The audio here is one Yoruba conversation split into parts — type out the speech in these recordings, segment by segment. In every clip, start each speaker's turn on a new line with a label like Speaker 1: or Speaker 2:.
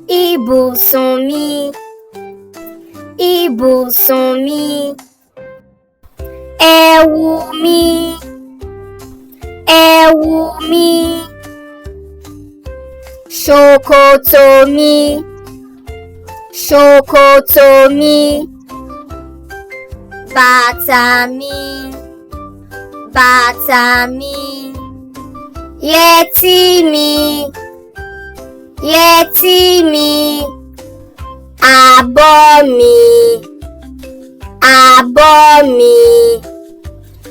Speaker 1: ibùsùn mi, ibùsùn mi. Ẹ̀wù mi, ẹ̀wù mi. Ṣòkòtò mi, ṣòkòtò mi. Bàtà mi, bàtà mi. Yẹtí mi, yẹtí mi. Abọ́ mi, abọ́ mi.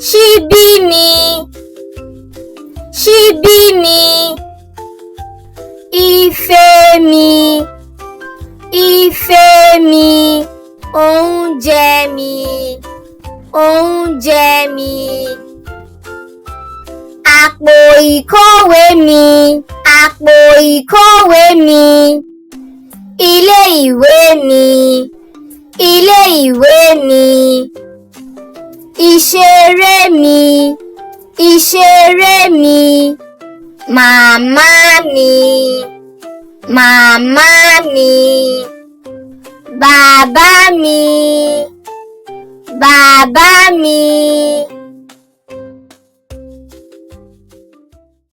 Speaker 1: Ṣíbí mi, ṣíbí mi. Ife mi, ife mi. Oúnjẹ mi, oúnjẹ mi. Àpò ìkówé mi, àpò ìkówé mi. Ilé ìwé mi, ilé ìwé mi. Ìṣeré mi, ìṣeré mi. Màmá mi, màmá mi. Bàbá mi, bàbá mi.